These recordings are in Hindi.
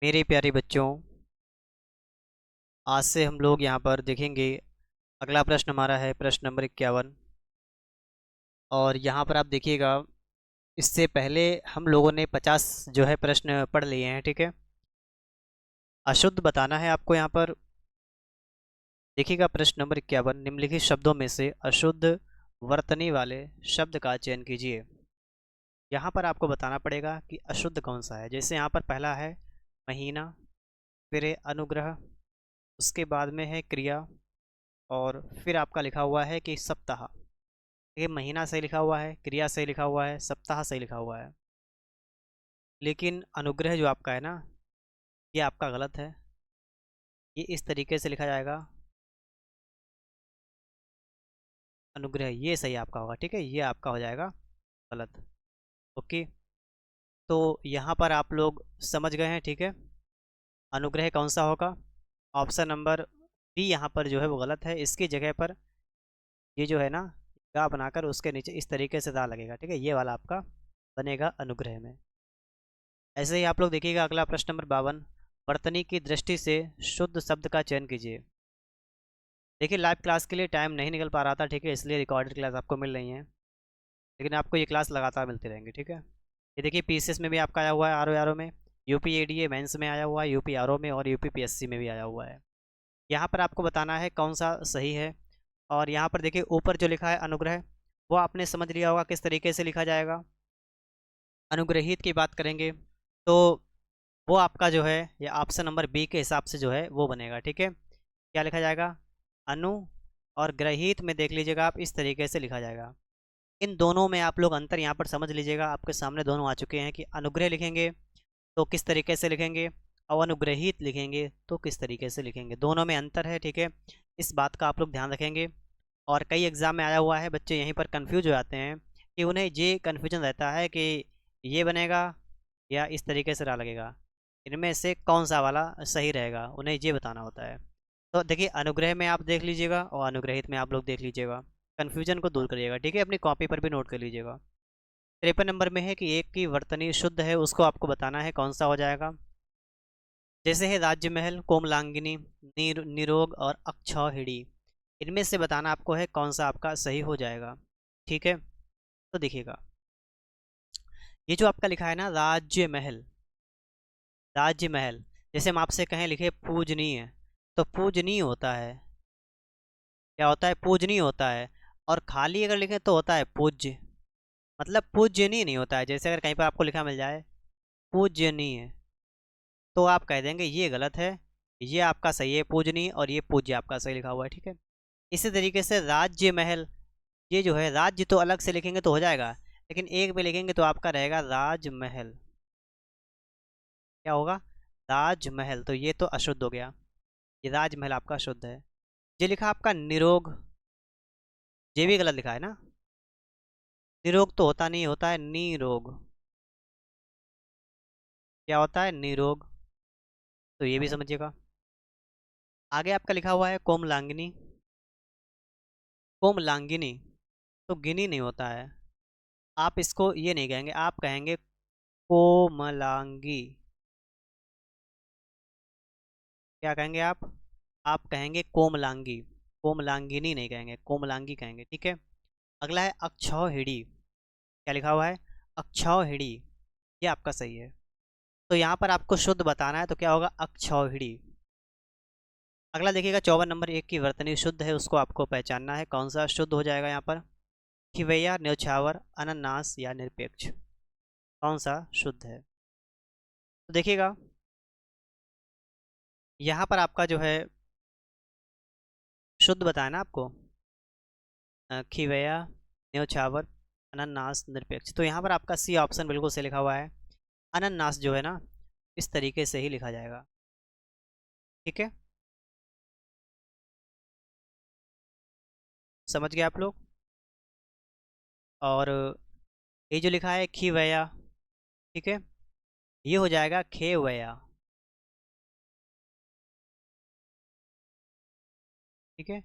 मेरे प्यारे बच्चों, आज से हम लोग यहाँ पर देखेंगे। अगला प्रश्न हमारा है प्रश्न नंबर 51। और यहाँ पर आप देखिएगा, इससे पहले हम लोगों ने 50 जो है प्रश्न पढ़ लिए हैं। ठीक है। अशुद्ध बताना है आपको यहाँ पर। देखिएगा प्रश्न नंबर 51, निम्नलिखित शब्दों में से अशुद्ध वर्तनी वाले शब्द का चयन कीजिए। यहाँ पर आपको बताना पड़ेगा कि अशुद्ध कौन सा है। जैसे यहाँ पर पहला है महीना, फिर है अनुग्रह, उसके बाद में है क्रिया, और फिर आपका लिखा हुआ है कि सप्ताह। ये महीना सही लिखा हुआ है, क्रिया सही लिखा हुआ है, सप्ताह सही लिखा हुआ है। लेकिन अनुग्रह जो आपका है ना, ये आपका गलत है। ये इस तरीके से लिखा जाएगा, अनुग्रह, ये सही आपका होगा। ठीक है, ये आपका हो जाएगा गलत। ओके। तो यहाँ पर आप लोग समझ गए हैं। ठीक है। अनुग्रह कौन सा होगा? ऑप्शन नंबर बी यहाँ पर जो है वो गलत है। इसकी जगह पर ये जो है ना, गा बनाकर उसके नीचे इस तरीके से दा लगेगा। ठीक है, ये वाला आपका बनेगा अनुग्रह में। ऐसे ही आप लोग देखिएगा अगला प्रश्न नंबर 52, वर्तनी की दृष्टि से शुद्ध शब्द का चयन कीजिए। देखिए लाइव क्लास के लिए टाइम नहीं निकल पा रहा था, ठीक है, इसलिए रिकॉर्डेड क्लास आपको मिल रही है। लेकिन आपको ये क्लास लगातार मिलती रहेंगी। ठीक है। ये देखिए पीसीएस में भी आपका आया हुआ है, आर ओ में, यूपी एडीए मेंस में आया हुआ है, यूपी आर ओ में, और यूपी पीएससी में भी आया हुआ है। यहाँ पर आपको बताना है कौन सा सही है। और यहाँ पर देखिए ऊपर जो लिखा है अनुग्रह, वो आपने समझ लिया होगा किस तरीके से लिखा जाएगा। अनुग्रहित की बात करेंगे तो वो आपका जो है ये ऑप्शन नंबर बी के हिसाब से जो है वो बनेगा। ठीक है। क्या लिखा जाएगा? अनु, और ग्रहित में देख लीजिएगा आप, इस तरीके से लिखा जाएगा। इन दोनों में आप लोग अंतर यहाँ पर समझ लीजिएगा। आपके सामने दोनों आ चुके हैं कि अनुग्रह लिखेंगे तो किस तरीके से लिखेंगे, और अनुग्रहित लिखेंगे तो किस तरीके से लिखेंगे। दोनों में अंतर है। ठीक है, इस बात का आप लोग ध्यान रखेंगे। और कई एग्ज़ाम में आया हुआ है, बच्चे यहीं पर कंफ्यूज हो जाते हैं कि उन्हें ये कन्फ्यूजन रहता है कि ये बनेगा या इस तरीके से लगेगा, इनमें से कौन सा वाला सही रहेगा, उन्हें ये बताना होता है। तो देखिए अनुग्रह में आप देख लीजिएगा और अनुग्रहित में आप लोग देख लीजिएगा, कन्फ्यूजन को दूर करिएगा। ठीक है, अपनी कॉपी पर भी नोट कर लीजिएगा। 53 नंबर में है कि एक की वर्तनी शुद्ध है, उसको आपको बताना है कौन सा हो जाएगा। जैसे है राज्य महल, कोमलांगिनी, निरोग और अक्षौहिणी। इनमें से बताना आपको है कौन सा आपका सही हो जाएगा। ठीक है। तो देखिएगा ये जो आपका लिखा है ना राज्य महल, राज्य महल, जैसे हम आपसे कहें लिखे पूजनीय, तो पूजनीय होता है। क्या होता है? पूजनीय होता है। और खाली अगर लिखें तो होता है पूज्य, मतलब पूजनीय नहीं होता है। जैसे अगर कहीं पर आपको लिखा मिल जाए पूजनीय, तो आप कह देंगे ये गलत है, ये आपका सही है पूजनीय, और ये पूज्य आपका सही लिखा हुआ है। ठीक है। इसी तरीके से राज्य महल, ये जो है राज्य तो अलग से लिखेंगे तो हो जाएगा, लेकिन एक में लिखेंगे तो आपका रहेगा राजमहल। क्या होगा? राजमहल, तो ये तो अशुद्ध हो गया, ये राजमहल आपका शुद्ध है। ये लिखा आपका निरोग, ये भी गलत लिखा है ना। निरोग तो होता नहीं, होता है निरोग। क्या होता है? निरोग। तो ये भी समझिएगा। आगे आपका लिखा हुआ है कोमलांगिनी, कोमलांगिनी तो गिनी नहीं होता है। आप इसको ये नहीं कहेंगे, आप कहेंगे कोमलांगी। क्या कहेंगे आप कहेंगे कोमलांगी, कोमलांगिनी नहीं कहेंगे, कोमलांगी कहेंगे। ठीक है। अगला है अक्षौहिणी। क्या लिखा हुआ है? अक्षौहिणी, ये आपका सही है। तो यहाँ पर आपको शुद्ध बताना है, तो क्या होगा? अक्षौहिणी। अगला देखिएगा 54 नंबर, एक की वर्तनी शुद्ध है, उसको आपको पहचानना है कौन सा शुद्ध हो जाएगा यहाँ पर। खिवैया, न्यौछावर, अनन्नास या निरपेक्ष, कौन सा शुद्ध है? तो देखिएगा यहाँ पर आपका जो है शुद्ध बताया ना आपको, खिवैया, न्यौछावर, अनन्नास, निरपेक्ष। तो यहाँ पर आपका सी ऑप्शन बिल्कुल से लिखा हुआ है। अनन्नास जो है ना, इस तरीके से ही लिखा जाएगा। ठीक है, समझ गए आप लोग। और ये जो लिखा है खिवैया, ठीक है, ये हो जाएगा खेवैया। ठीक है।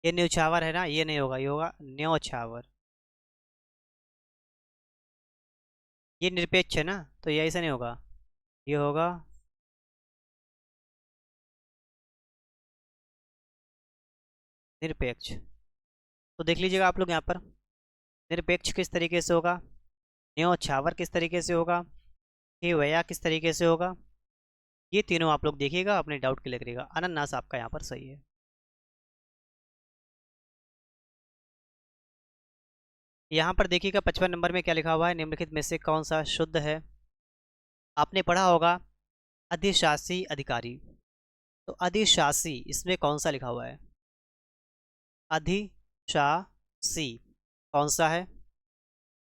ये न्यौछावर है ना, ये नहीं होगा, ये होगा न्यौछावर। ये निरपेक्ष है ना, तो ये ऐसा नहीं होगा, ये होगा निरपेक्ष। तो देख लीजिएगा आप लोग यहाँ पर, निरपेक्ष किस तरीके से होगा, न्योछावर किस तरीके से होगा, हे वया किस तरीके से होगा, ये तीनों आप लोग देखिएगा, अपने डाउट क्लियर करिएगा। अनन्नास आपका यहाँ पर सही है। यहाँ पर देखिएगा 55 नंबर में क्या लिखा हुआ है, निम्नलिखित में से कौन सा शुद्ध है। आपने पढ़ा होगा अधिशासी अधिकारी, तो अधिशासी इसमें कौन सा लिखा हुआ है, अधिशासी कौन सा है,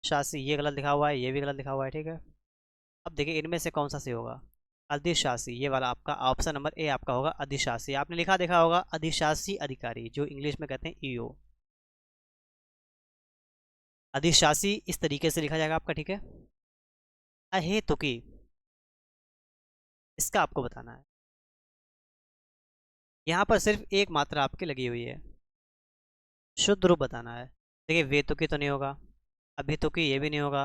शासी ये गलत लिखा हुआ है, ये भी गलत लिखा हुआ है, ठीक है। अब देखिए इनमें से कौन सा सही होगा, अधिशासी ये वाला आपका ऑप्शन नंबर ए आपका होगा अधिशासी। आपने लिखा देखा होगा अधिशासी अधिकारी, जो इंग्लिश में कहते हैं ईओ। अधिशासी इस तरीके से लिखा जाएगा आपका, ठीक है। अहेतुकी इसका आपको बताना है, यहाँ पर सिर्फ एक मात्रा आपकी लगी हुई है, शुद्ध रूप बताना है। देखिए वेतुकी तो नहीं होगा, अभितुकी ये भी नहीं होगा,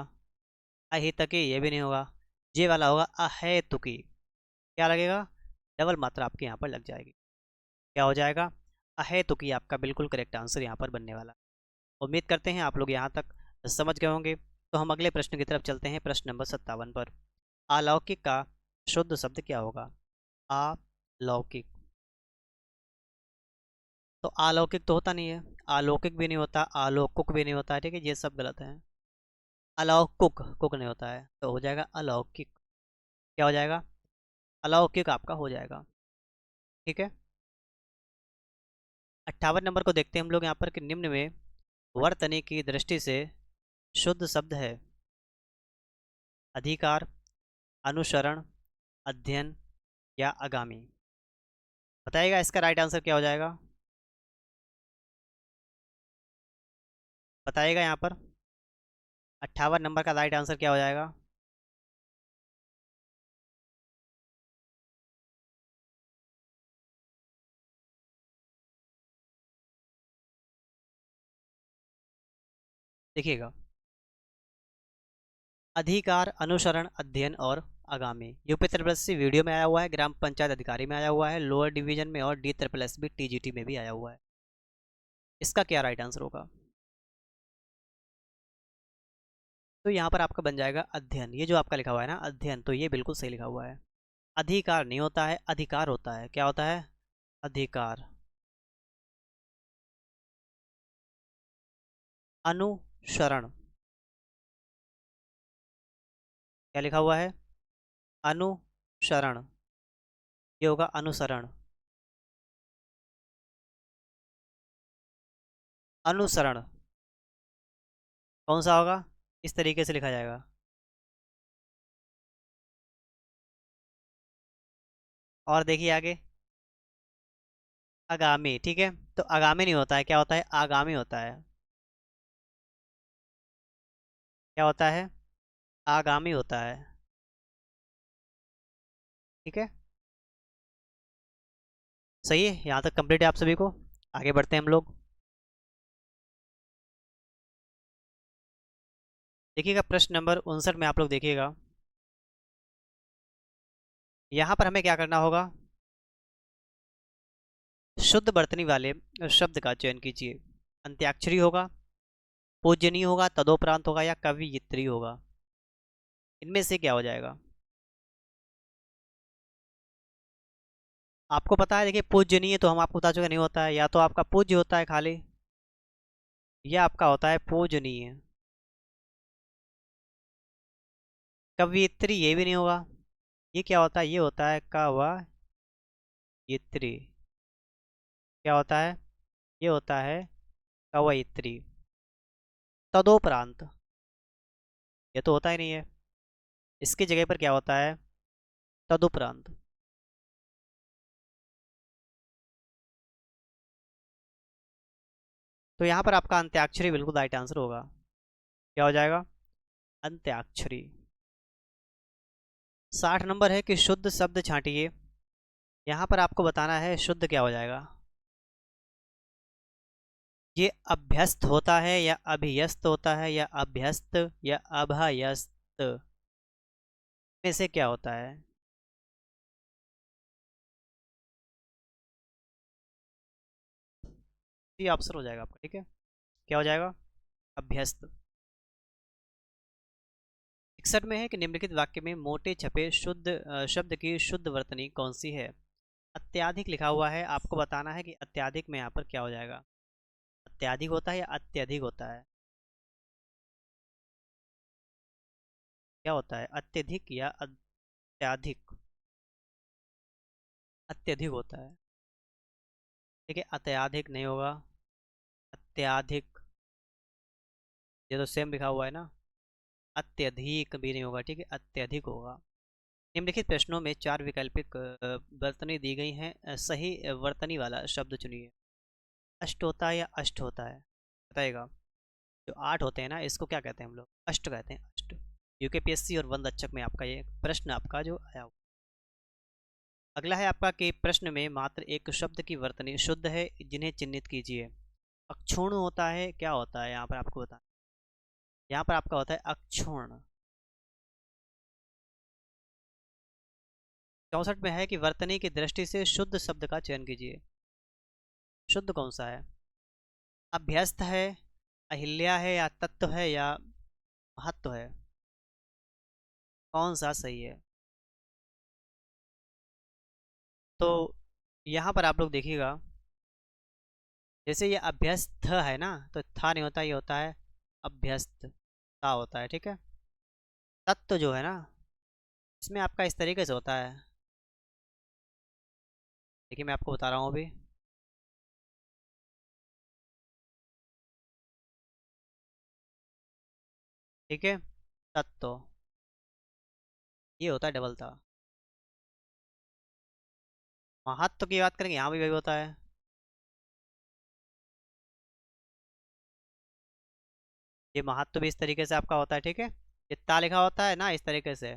अहितकी ये भी नहीं होगा, ये वाला होगा अहेतुकी। क्या लगेगा, डबल मात्रा आपके यहाँ पर लग जाएगी, क्या हो जाएगा, अहेतुकी आपका बिल्कुल करेक्ट आंसर यहाँ पर बनने वाला। उम्मीद करते हैं आप लोग यहाँ तक समझ गए होंगे। तो हम अगले प्रश्न की तरफ चलते हैं, प्रश्न नंबर 57 पर। अलौकिक का शुद्ध शब्द क्या होगा, अलौकिक। तो अलौकिक तो होता नहीं है, अलौकिक भी नहीं होता, अलौकुक भी नहीं होता है, ठीक है, ये सब गलत है। अलौकुक कुक नहीं होता है, तो हो जाएगा अलौकिक। क्या हो जाएगा, अलौकिक आपका हो जाएगा, ठीक है। 58 नंबर को देखते हैं हम लोग यहाँ पर कि निम्न में वर्तनी की दृष्टि से शुद्ध शब्द है अधिकार, अनुसरण, अध्ययन या आगामी। बताइएगा इसका राइट आंसर क्या हो जाएगा, बताइएगा यहाँ पर 58 नंबर का राइट आंसर क्या हो जाएगा। देखिएगा अधिकार, अनुसरण, अध्ययन और आगामी UP triple S C video में आया हुआ है, ग्राम पंचायत अधिकारी में आया हुआ है, लोअर डिवीजन में और D triple S B TGT में भी आया हुआ है। इसका क्या राइट आंसर होगा, तो यहाँ पर आपका बन जाएगा अध्ययन। ये जो आपका लिखा हुआ है ना अध्ययन, तो ये बिल्कुल सही लिखा हुआ है। अधिकार नहीं होता है, अधिकार होता है, क्या होता है, अधिकार। अनुसरण क्या लिखा हुआ है, अनुसरण, ये होगा अनुसरण। अनुसरण कौन सा होगा, इस तरीके से लिखा जाएगा। और देखिए आगे आगामी, ठीक है, तो आगामी नहीं होता है, क्या होता है, आगामी होता है। क्या होता है, आगामी होता है, ठीक है। सही है, यहाँ तक कंप्लीट है आप सभी को। आगे बढ़ते हैं हम लोग। देखिएगा प्रश्न नंबर 59 में आप लोग देखिएगा, यहाँ पर हमें क्या करना होगा, शुद्ध वर्तनी वाले शब्द का चयन कीजिए। अंत्याक्षरी होगा, पूजनीय होगा, तदोपरांत होगा या कवियत्री होगा, इनमें से क्या हो जाएगा। आपको पता है, देखिए पूजनीय तो हम आपको बता चुके नहीं होता है, या तो आपका पूज्य होता है खाली, या आपका होता है पूजनीय। कवियत्री ये भी नहीं होगा, ये क्या होता है, ये होता है कवयित्री। क्या होता है, ये होता है कवयित्री। तदोपरांत ये तो होता ही नहीं है, इसकी जगह पर क्या होता है, तदुपरांत। तो यहाँ पर आपका अंत्याक्षरी बिल्कुल राइट आंसर होगा। क्या हो जाएगा, अंत्याक्षरी। 60 नंबर है कि शुद्ध शब्द छांटिए। यहाँ पर आपको बताना है शुद्ध क्या हो जाएगा। ये अभ्यस्त होता है या अभियस्त होता है या अभ्यस्त या अभयस्त, में से क्या होता है। ये ऑप्शन हो जाएगा आपका, ठीक है। क्या हो जाएगा? अभ्यस्त। 61 में है कि निम्नलिखित वाक्य में मोटे छपे शब्द की शुद्ध वर्तनी कौन सी है? अत्याधिक लिखा हुआ है, आपको बताना है कि अत्याधिक में यहाँ पर क्या हो जाएगा। अत्याधिक होता है या अत्यधिक होता है? क्या होता है, अत्यधिक या अत्याधिक? अत्यधिक होता है, ठीक है। अत्याधिक नहीं होगा, अत्याधिक, ये तो सेम लिखा हुआ है ना। अत्यधिक भी नहीं होगा, ठीक है, अत्यधिक होगा। निम्नलिखित प्रश्नों में 4 वैकल्पिक वर्तनी दी गई हैं, सही वर्तनी वाला शब्द चुनिए। अष्ट होता है या अष्ट होता है, बताइएगा। जो 8 होते हैं ना, इसको क्या कहते हैं हम लोग? अष्ट कहते हैं, अष्ट। यूकेपीएससी और वन रक्षक में आपका ये प्रश्न आपका जो आया हुआ। अगला है आपका कि प्रश्न में मात्र एक शब्द की वर्तनी शुद्ध है, जिन्हें चिन्हित कीजिए। अक्षुण्ण होता है, क्या होता है यहाँ पर आपको बता। यहाँ पर आपका होता है अक्षुण्ण। 64 में है कि वर्तनी की दृष्टि से शुद्ध शब्द का चयन कीजिए। शुद्ध कौन सा है? अभ्यस्त है, अहिल्या है, या तत्व है, या महत्व है? कौन सा सही है? तो यहाँ पर आप लोग देखिएगा, जैसे ये अभ्यस्त है ना, तो था नहीं होता, ये होता है अभ्यस्त, ता होता है, ठीक है। तत्व जो है ना, इसमें आपका इस तरीके से होता है। देखिए मैं आपको बता रहा हूँ अभी। ठीक है, तत्व, ये होता है डबल था। महत्व की बात करेंगे, यहाँ भी वही होता है। ये महत्व भी इस तरीके से आपका होता है, ठीक है। ये ता लिखा होता है ना, इस तरीके से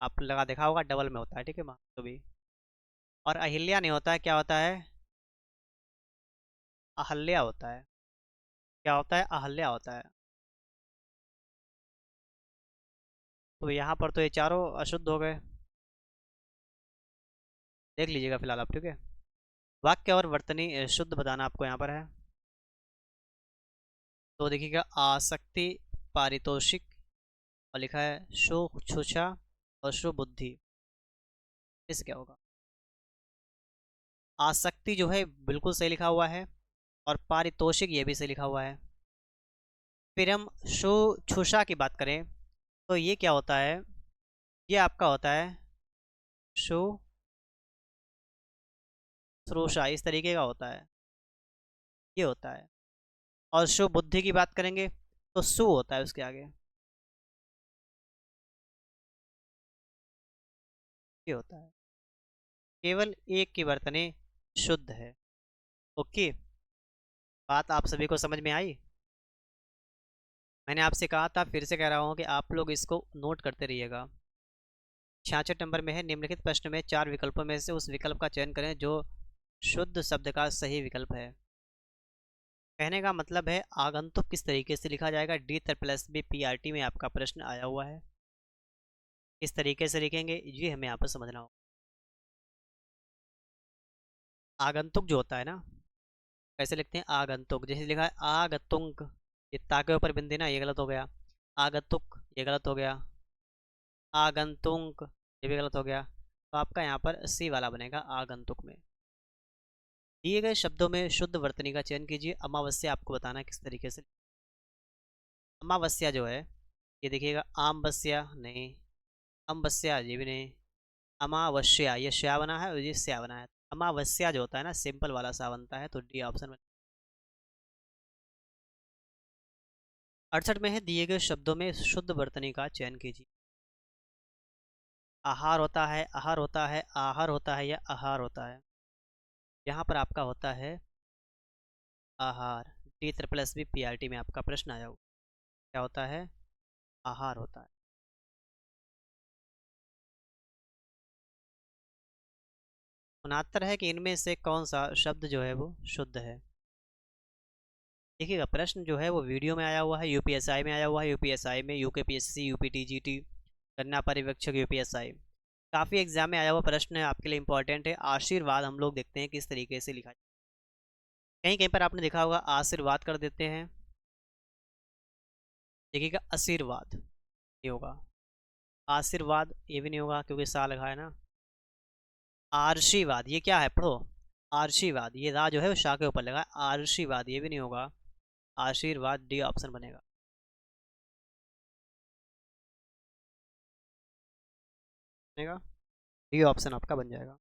आप लगा देखा होगा, डबल में होता है, ठीक है, महत्व भी। और अहिल्या नहीं होता है, क्या होता है? अहल्या होता है। क्या होता है? अहल्या होता है। तो यहाँ पर तो ये चारों अशुद्ध हो गए, देख लीजिएगा फिलहाल आप, ठीक है। वाक्य और वर्तनी शुद्ध बताना आपको यहाँ पर है। तो देखिएगा, आसक्ति, पारितोषिक, और लिखा है शोक छुछा और शुबुद्धि, इस क्या होगा? आसक्ति जो है बिल्कुल सही लिखा हुआ है, और पारितोषिक ये भी सही लिखा हुआ है। फिर हम शो छुषा की बात करें, तो ये क्या होता है? ये आपका होता है शो श्रोषा, इस तरीके का होता है, ये होता है। और शो बुद्धि की बात करेंगे, तो सु होता है उसके आगे, ये होता है। केवल एक की वर्तनी शुद्ध है। ओके, बात आप सभी को समझ में आई? मैंने आपसे कहा था, फिर से कह रहा हूँ कि आप लोग इसको नोट करते रहिएगा। 66 नंबर में है, निम्नलिखित प्रश्न में 4 विकल्पों में से उस विकल्प का चयन करें जो शुद्ध शब्द का सही विकल्प है। कहने का मतलब है आगंतुक किस तरीके से लिखा जाएगा, डी प्लस बी पीआरटी में आपका प्रश्न आया हुआ है। किस तरीके से लिखेंगे ये हमें यहाँ पर समझना होगा। आगंतुक जो होता है ना, कैसे लिखते हैं? आगंतुक, जैसे लिखा है आगतुंक, ये ता के ऊपर बिंदी ना, ये गलत हो गया। आगतुक ये गलत हो गया। आगंतुक ये भी गलत हो गया। तो आपका यहाँ पर सी वाला बनेगा आगंतुक में। दिए गए शब्दों में शुद्ध वर्तनी का चयन कीजिए। अमावस्या आपको बताना है किस तरीके से। अमावस्या जो है, ये देखिएगा, आमवस्या नहीं, अमवस्या ये भी नहीं, अमावस्या ये श्या बना है और ये स्या बना है। अमावस्या जो होता है ना, सिंपल वाला सा बनता है, तो डी ऑप्शन में। 68 में है, दिए गए शब्दों में शुद्ध वर्तनी का चयन कीजिए। आहार होता है, आहार होता है, आहार होता है, या आहार होता है? यहाँ पर आपका होता है आहार। डी प्लस बी पीआरटी में आपका प्रश्न आया हो, क्या होता है? आहार होता है। 69 है कि इनमें से कौन सा शब्द जो है वो शुद्ध है। देखिएगा, प्रश्न जो है वो वीडियो में आया हुआ है, यूपीएसआई में आया हुआ है, यूपीएसआई में, यूकेपीएससी, यूपीटीजीटी, गन्ना पर्यवेक्षक, यूपीएसआई, काफ़ी एग्जाम में आया हुआ प्रश्न है, आपके लिए इंपॉर्टेंट है। आशीर्वाद हम लोग देखते हैं किस तरीके से लिखा कहीं कहीं पर आपने देखा होगा आशीर्वाद कर देते हैं, देखिएगा आशीर्वाद नहीं होगा, आशीर्वाद ये भी नहीं होगा क्योंकि सा लगा है ना। आर्शीवाद ये क्या है पढ़ो, आर्शीवाद, ये रा जो है वो शाह के ऊपर लगा है, आर्शीवाद ये भी नहीं होगा, आशीर्वाद डी ऑप्शन बनेगा। बनेगा डी ऑप्शन आपका बन जाएगा।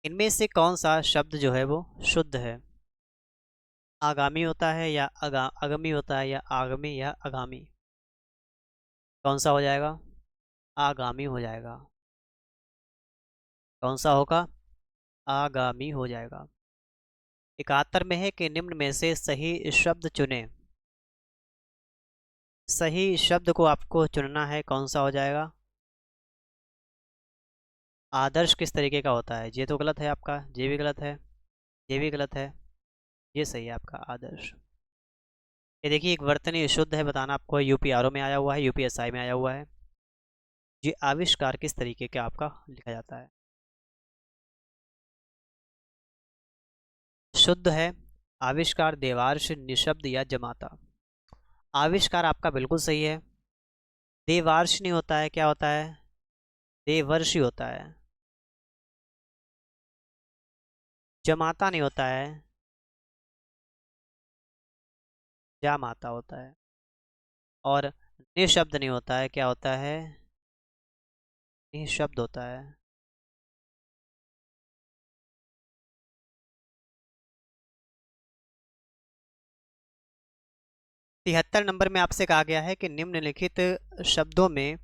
इनमें से कौन सा शब्द जो है वो शुद्ध है? आगामी होता है या आगमी होता है या आगमी या आगामी? कौन सा हो जाएगा? आगामी हो जाएगा। कौन सा होगा? आगामी हो जाएगा। 71 में है कि निम्न में से सही शब्द चुने। सही शब्द को आपको चुनना है, कौन सा हो जाएगा? आदर्श किस तरीके का होता है? ये तो गलत है आपका, ये भी गलत है, ये भी गलत है, ये सही है आपका आदर्श। ये देखिए एक वर्तनी शुद्ध है, बताना आपको, यूपीआरओ में आया हुआ है, यूपीएसआई में आया हुआ है। ये आविष्कार किस तरीके का आपका लिखा जाता है? शुद्ध है आविष्कार देवार्ष निशब्द या जमाता। आविष्कार आपका बिल्कुल सही है। देवार्ष नहीं होता है, क्या होता है? देवर्षि होता है। जमाता नहीं होता है, जामाता होता है। और निशब्द नहीं होता है, क्या होता है? निशब्द होता है। 73 नंबर में आपसे कहा गया है कि निम्नलिखित शब्दों में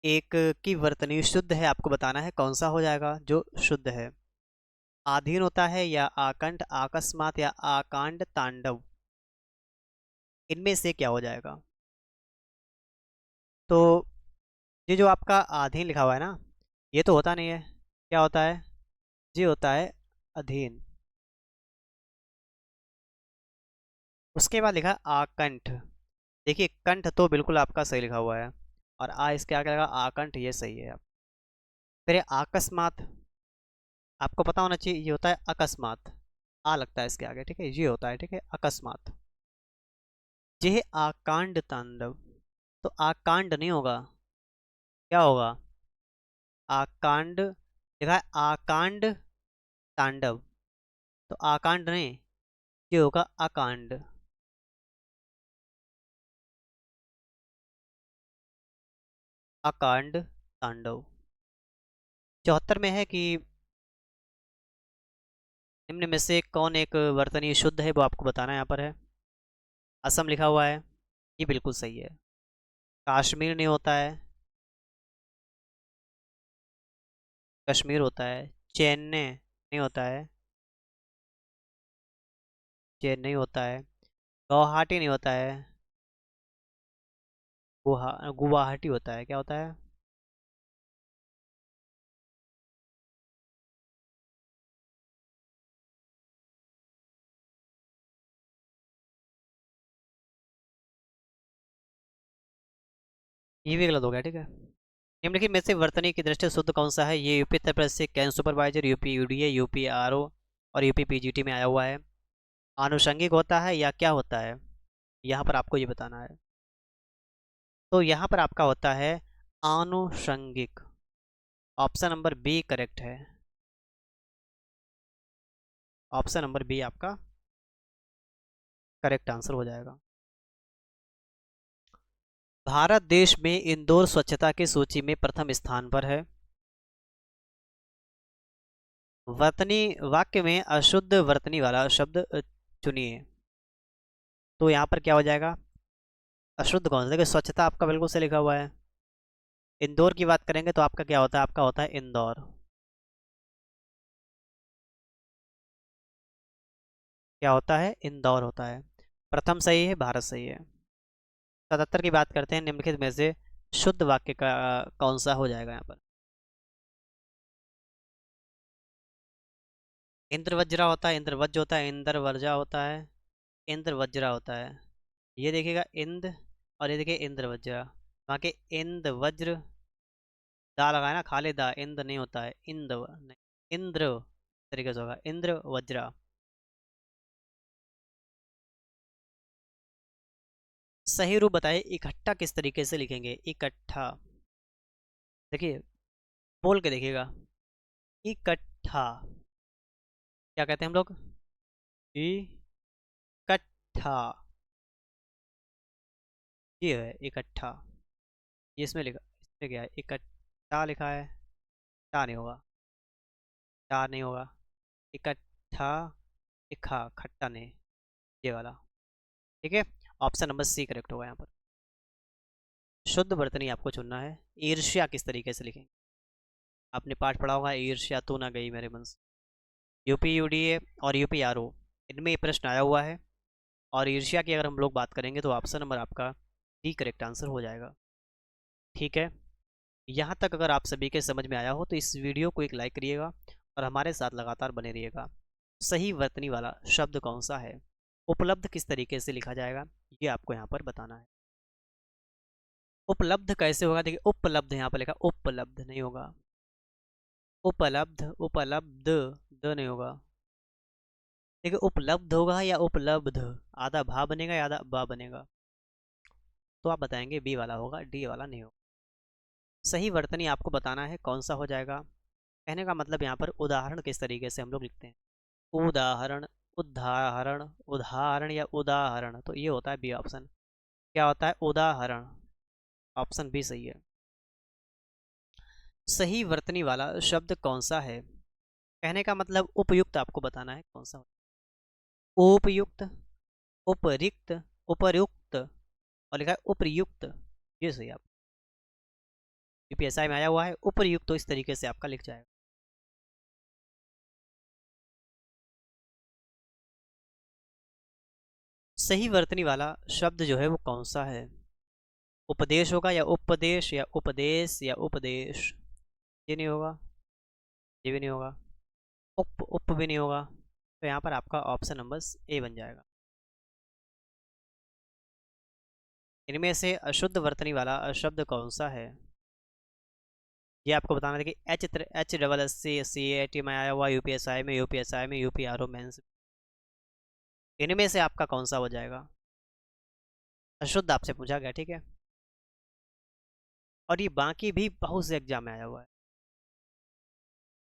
एक की वर्तनी शुद्ध है, आपको बताना है कौन सा हो जाएगा जो शुद्ध है। आधीन होता है या आकंठ, अकस्मात या आकांड तांडव, इनमें से क्या हो जाएगा? तो ये जो आपका अधीन लिखा हुआ है ना, ये तो होता नहीं है, क्या होता है? ये होता है अधीन। उसके बाद लिखा आकंठ, देखिए कंठ तो बिल्कुल आपका सही लिखा हुआ है, और आ इसके आगे लगा आकंठ, ये सही है। फिर ये अकस्मात, आपको पता होना चाहिए, ये होता है अकस्मात, आ लगता है इसके आगे, ठीक है, ये होता है, ठीक है, अकस्मात। ये है आकांड तांडव, तो आकांड नहीं होगा, क्या होगा? आकांड लिखा है, आकांड तांडव, तो आकांड नहीं, ये होगा अकांड। अकांड तांडव। 74 में है कि निम्न में से कौन एक वर्तनी शुद्ध है, वो आपको बताना यहाँ पर है। असम लिखा हुआ है, ये बिल्कुल सही है। कश्मीर नहीं होता है, कश्मीर होता है। चेन्नई नहीं होता है, चेन्नई होता है। गुवाहाटी नहीं होता है, गुवाहाटी होता है, क्या होता है? ये भी गलत हो गया, ठीक है। निम्नलिखित में से वर्तनी की दृष्टि शुद्ध कौन सा है? ये यूपी उत्तर प्रदेश से can supervisor, UP UDA, UP RO और यूपी पीजीटी में आया हुआ है। आनुषंगिक होता है या क्या होता है, यहाँ पर आपको ये बताना है। तो यहाँ पर आपका होता है आनुषंगिक, ऑप्शन नंबर बी करेक्ट है। ऑप्शन नंबर बी आपका करेक्ट आंसर हो जाएगा। भारत देश में इंदौर स्वच्छता की सूची में प्रथम स्थान पर है। वर्तनी वाक्य में अशुद्ध वर्तनी वाला शब्द चुनिए। तो यहाँ पर क्या हो जाएगा? अशुद्ध कौन सा? देखिए स्वच्छता आपका बिल्कुल से लिखा हुआ है। इंदौर की बात करेंगे तो आपका क्या होता है? आपका होता है इंदौर। क्या होता है? इंदौर होता है। प्रथम सही है, भारत सही है। 77 की बात करते हैं, निम्नलिखित में से शुद्ध वाक्य का कौन सा हो जाएगा यहाँ पर? इंद्र वज्रा होता है, इंद्र वज्र होता है, इंद्र वर्जा होता है, इंद्र वज्रा होता है। ये देखिएगा इंद, और ये देखिए इंद्र वज्रा, वहाँ के इंद वज्र दा लगाए ना, खाली दा, इंद नहीं होता है, इंद नहीं, इंद्र तरीके से होगा, इंद्र वज्रा। सही रूप बताइए, इकट्ठा किस तरीके से लिखेंगे, इकट्ठा। देखिए, बोल के देखिएगा, इकट्ठा। क्या कहते हैं हम लोग, इकट्ठा। ये है इकट्ठा। ये इसमें लिखा, इसमें क्या है, इकट्ठा लिखा है, टा नहीं होगा, टा नहीं होगा, इकट्ठा, इखा, खट्टा नहीं, ये वाला। ठीक है, ऑप्शन नंबर सी करेक्ट होगा यहाँ पर। शुद्ध वर्तनी आपको चुनना है। ईर्ष्या किस तरीके से लिखेंगे, आपने पाठ पढ़ा होगा, ईर्ष्या तू ना गई मेरे मन से। यूपी यूडीए और यूपी आरओ, इनमें ये प्रश्न आया हुआ है। और ईर्ष्या की अगर हम लोग बात करेंगे तो ऑप्शन नंबर आपका डी करेक्ट आंसर हो जाएगा। ठीक है, यहाँ तक अगर आप सभी के समझ में आया हो तो इस वीडियो को एक लाइक करिएगा और हमारे साथ लगातार बने रहिएगा। सही वर्तनी वाला शब्द कौन सा है, उपलब्ध किस तरीके से लिखा जाएगा, ये आपको यहाँ पर बताना है। उपलब्ध कैसे होगा, देखिए उपलब्ध यहाँ पर लिखा, उपलब्ध नहीं होगा, उपलब्ध, उपलब्ध द नहीं होगा। देखिए उपलब्ध होगा या उपलब्ध, आधा भा बनेगा या आधा बा बनेगा, तो आप बताएंगे बी वाला होगा, डी वाला नहीं होगा। सही वर्तनी आपको बताना है कौन सा हो जाएगा। कहने का मतलब यहाँ पर उदाहरण किस तरीके से हम लोग लिखते हैं, उदाहरण, उदाहरण, उदाहरण या उदाहरण, तो ये होता है बी ऑप्शन। क्या होता है, उदाहरण, ऑप्शन बी सही है। सही वर्तनी वाला शब्द कौन सा है, कहने का मतलब उपयुक्त आपको बताना है कौन सा, उपयुक्त, उपरिक्त, उपयुक्त, और लिखा है उपयुक्त, ये सही आप, यूपीएसआई में आया हुआ है उपयुक्त, तो इस तरीके से आपका लिख जाएगा। सही वर्तनी वाला शब्द जो है वो कौन सा है, उपदेश होगा या उपदेश या उपदेश या उपदेश, ये नहीं होगा, ये भी नहीं होगा, उप भी नहीं होगा, तो यहाँ पर आपका ऑप्शन नंबर ए बन जाएगा। इनमें से अशुद्ध वर्तनी वाला शब्द कौन सा है, ये आपको बताना है कि H double S C S C A T में आया हुआ, यूपीएसआई में, यूपीएसआई में, यूपीआरओ मेंस, इनमें से आपका कौन सा हो जाएगा। अशुद्ध आपसे पूछा गया, ठीक है, और ये बाकी भी बहुत से एग्जाम में आया हुआ है।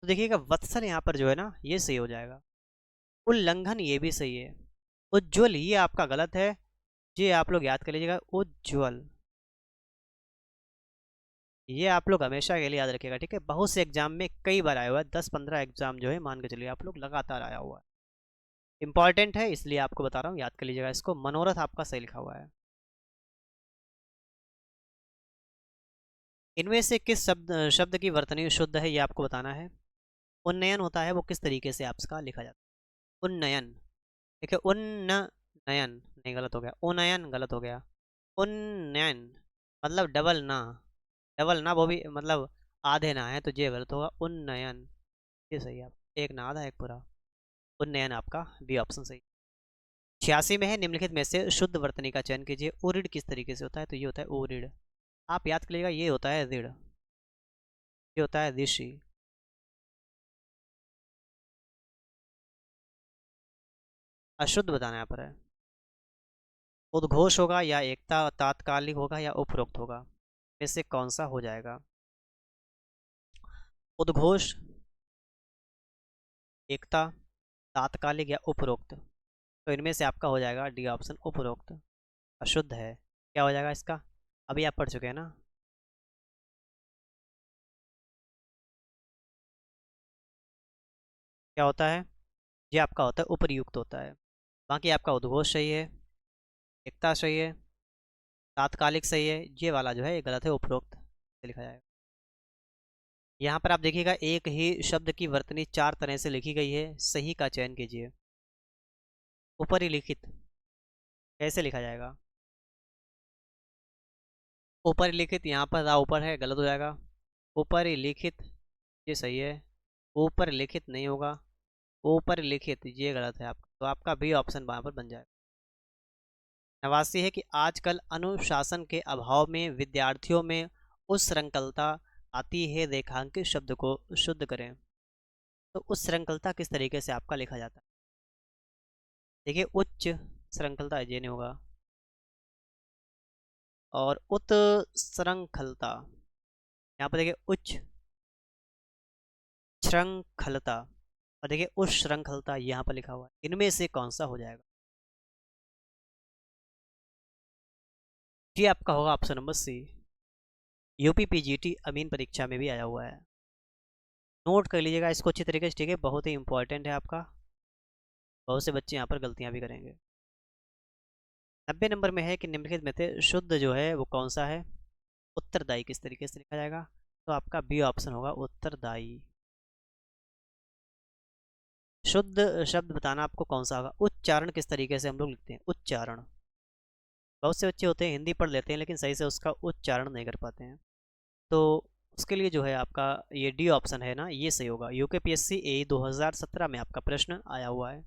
तो देखिएगा वत्सल यहाँ पर जो है ना ये सही हो जाएगा, उल्लंघन ये भी सही है, उज्ज्वल ये आपका गलत है, ये आप लोग याद कर लीजिएगा, उज्ज्वल, ये आप लोग हमेशा के लिए याद रखिएगा। ठीक है, बहुत से एग्जाम में कई बार आया हुआ है, 10-15 एग्जाम जो है मान के चलिए आप लोग लगातार आया हुआ है, इंपॉर्टेंट है इसलिए आपको बता रहा हूँ, याद कर लीजिएगा इसको। मनोरथ आपका सही लिखा हुआ है। इनमें से किस शब्द शब्द की वर्तनी शुद्ध है, ये आपको बताना है। उन्नयन होता है वो किस तरीके से आपका लिखा जाता है, उन्नयन, देखिए उन्नयन नहीं, गलत हो गया, उन्नयन गलत हो गया, उन्नयन मतलब डबल ना, डबल ना वो भी मतलब आधे ना है, तो ये गलत होगा, उन्नयन, ये सही है। आप एक ना आधा एक पूरा, उन्नयन आपका बी ऑप्शन सही। 86 में है, निम्नलिखित में से शुद्ध वर्तनी का चयन कीजिए। उरिड किस तरीके से होता है, तो ये होता है उरिड, आप याद करिएगा, ये होता है ऋण, ये होता है ऋषि। अशुद्ध बताना यहाँ पर है, उद्घोष होगा या एकता, तात्कालिक होगा या उपरोक्त होगा, में से कौन सा हो जाएगा। उद्घोष, एकता, तात्कालिक या उपरोक्त, तो इनमें से आपका हो जाएगा डी ऑप्शन, उपरोक्त, अशुद्ध है। क्या हो जाएगा इसका, अभी आप पढ़ चुके हैं ना, क्या होता है, ये आपका होता है उपरयुक्त होता है। बाकी आपका उद्घोष सही है, एकता सही है, तात्कालिक सही है, ये वाला जो है ये गलत है, उपरोक्त से लिखा जाएगा। यहाँ पर आप देखिएगा एक ही शब्द की वर्तनी 4 तरह से लिखी गई है, सही का चयन कीजिए। ऊपर ही लिखित कैसे लिखा जाएगा, ऊपर लिखित, यहाँ पर रा ऊपर है, गलत हो जाएगा, ऊपर ही लिखित ये सही है, ऊपर लिखित नहीं होगा, ऊपर लिखित ये गलत है आपका, तो आपका बी ऑप्शन वहाँ पर बन जाएगा। 89 है कि आजकल अनुशासन के अभाव में विद्यार्थियों में उस संकलता आती है, रेखांकित शब्द को शुद्ध करें, तो तो उच्च श्रृंखलता किस तरीके से आपका लिखा जाता है? देखिए उच्च श्रृंखलता ये नहीं होगा, और उत श्रृंखलता, यहाँ पर देखिए उच्च श्रृंखलता, और देखिए उच्च श्रृंखलता यहाँ पर लिखा हुआ है, इनमें से कौन सा हो जाएगा? ये आपका होगा option number C. UP PGT अमीन परीक्षा में भी आया हुआ है, नोट कर लीजिएगा इसको अच्छी तरीके से, ठीक है, बहुत ही इंपॉर्टेंट है आपका, बहुत से बच्चे यहाँ पर गलतियाँ भी करेंगे। 90 नंबर में है कि निम्नलिखित में से शुद्ध जो है वो कौन सा है? उत्तरदायी किस तरीके से लिखा जाएगा? तो आपका बी ऑप्शन होगा उत्तरदायी। शुद्ध शब्द बताना आपको कौन सा होगा। उच्चारण किस तरीके से हम लोग लिखते हैं? उच्चारण, बहुत से बच्चे होते हैं हिंदी पढ़ लेते हैं लेकिन सही से उसका उच्चारण नहीं कर पाते हैं, तो उसके लिए जो है आपका ये डी ऑप्शन है ना, ये सही होगा। यूकेपीएससी ए 2017 में आपका प्रश्न आया हुआ है।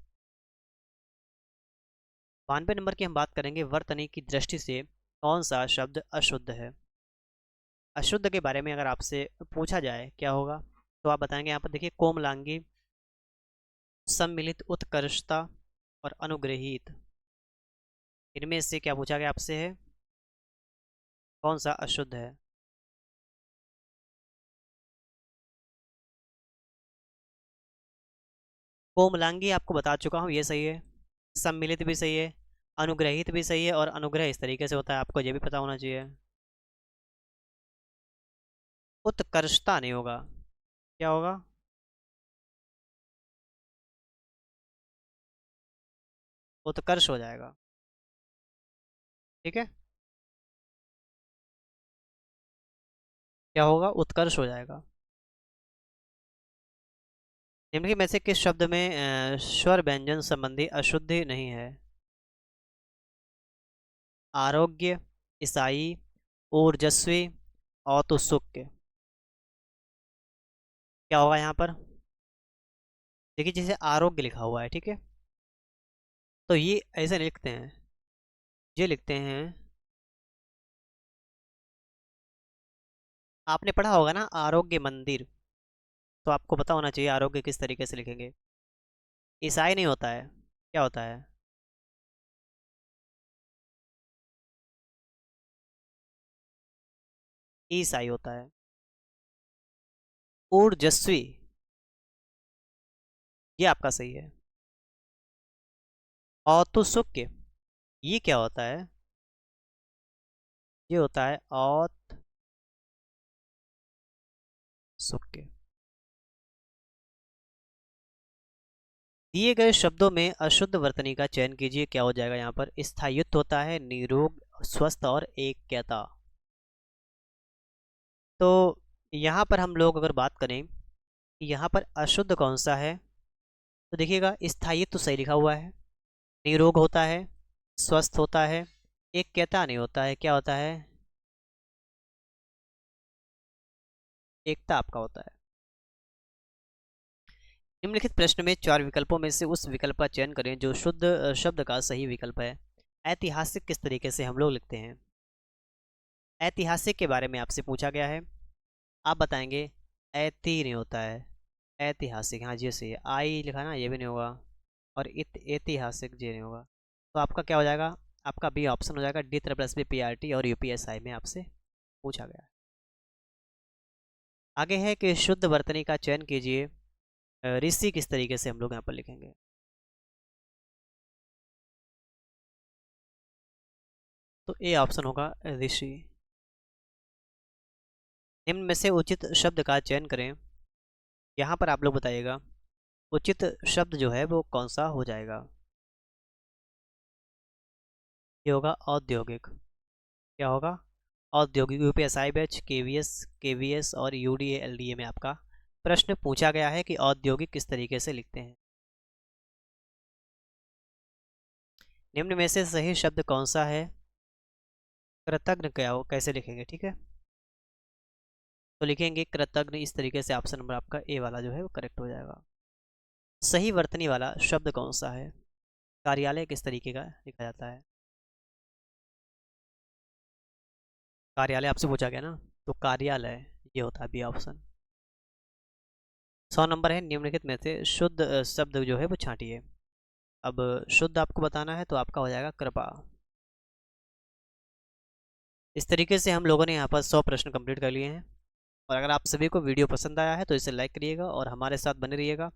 92 नंबर की हम बात करेंगे, वर्तनी की दृष्टि से कौन सा शब्द अशुद्ध है? अशुद्ध के बारे में अगर आपसे पूछा जाए क्या होगा, तो आप बताएंगे यहाँ पर देखिए कोमलांगी, सम्मिलित, उत्कर्षता और अनुग्रहित, इनमें से क्या पूछा गया आपसे है, कौन सा अशुद्ध है? कोमलांगी आपको बता चुका हूँ, ये सही है। सम्मिलित भी सही है, अनुग्रहित भी सही है, और अनुग्रह इस तरीके से होता है, आपको ये भी पता होना चाहिए। उत्कर्षता नहीं होगा, क्या होगा? उत्कर्ष हो जाएगा, ठीक है, क्या होगा? उत्कर्ष हो जाएगा। निम्नलिखित में से किस शब्द में स्वर व्यंजन संबंधी अशुद्धि नहीं है? आरोग्य, ईसाई, ऊर्जस्वी, औतुसुक्य, क्या होगा यहाँ पर? देखिए जैसे आरोग्य लिखा हुआ है, ठीक है, तो ये ऐसे नहीं लिखते हैं, ये लिखते हैं, आपने पढ़ा होगा ना आरोग्य मंदिर, तो आपको पता होना चाहिए आरोग्य किस तरीके से लिखेंगे। ईसाई नहीं होता है, क्या होता है? ईसाई होता है। ऊर्जस्वी, ये आपका सही है। औतुसुक्य, ये क्या होता है? ये होता है औतसुक्य। दिए गए शब्दों में अशुद्ध वर्तनी का चयन कीजिए, क्या हो जाएगा यहाँ पर? स्थायित्व होता है, निरोग, स्वस्थ और ऐक्यता। तो यहाँ पर हम लोग अगर बात करें कि यहाँ पर अशुद्ध कौन सा है, तो देखिएगा स्थायित्व सही लिखा हुआ है, निरोग होता है, स्वस्थ होता है, ऐक्यता नहीं होता है, क्या होता है? एकता आपका होता है। निम्नलिखित प्रश्न में चार विकल्पों में से उस विकल्प का चयन करें जो शुद्ध शब्द का सही विकल्प है। ऐतिहासिक किस तरीके से हम लोग लिखते हैं? ऐतिहासिक के बारे में आपसे पूछा गया है, आप बताएंगे ऐति नहीं होता है, ऐतिहासिक, हाँ जी सही है, आई लिखा ना, ये भी नहीं होगा, और ऐतिहासिक ये नहीं होगा, तो आपका क्या हो जाएगा? आपका बी ऑप्शन हो जाएगा, डी प्लस बी पीआरटी और यूपीएसआई में आपसे पूछा गया है। आगे है कि शुद्ध वर्तनी का चयन कीजिए, ऋषि किस तरीके से हम लोग यहाँ पर लिखेंगे? तो ए ऑप्शन होगा ऋषि। निम्न में से उचित शब्द का चयन करें, यहाँ पर आप लोग बताइएगा उचित शब्द जो है वो कौन सा हो जाएगा? ये होगा औद्योगिक, क्या होगा? औद्योगिक। यूपीएसआई बैच, केवीएस और यूडीए एलडीए में आपका प्रश्न पूछा गया है कि औद्योगिक किस तरीके से लिखते हैं। निम्न में से सही शब्द कौन सा है? कृतज्ञ, क्या हो, कैसे लिखेंगे, ठीक है, तो लिखेंगे कृतज्ञ, इस तरीके से ऑप्शन नंबर आपका ए वाला जो है वो करेक्ट हो जाएगा। सही वर्तनी वाला शब्द कौन सा है? कार्यालय किस तरीके का लिखा जाता है? कार्यालय आपसे पूछा गया ना, तो कार्यालय ये होता है बी ऑप्शन। 100 नंबर है, निम्नलिखित में से शुद्ध शब्द जो है वो छांटिए। अब शुद्ध आपको बताना है तो आपका हो जाएगा कृपा। इस तरीके से हम लोगों ने यहाँ पर 100 प्रश्न कंप्लीट कर लिए हैं। और अगर आप सभी को वीडियो पसंद आया है तो इसे लाइक करिएगा और हमारे साथ बने रहिएगा।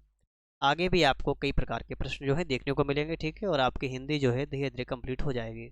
आगे भी आपको कई प्रकार के प्रश्न जो है देखने को मिलेंगे, ठीक है, और आपकी हिंदी जो है धीरे धीरे कंप्लीट हो जाएगी।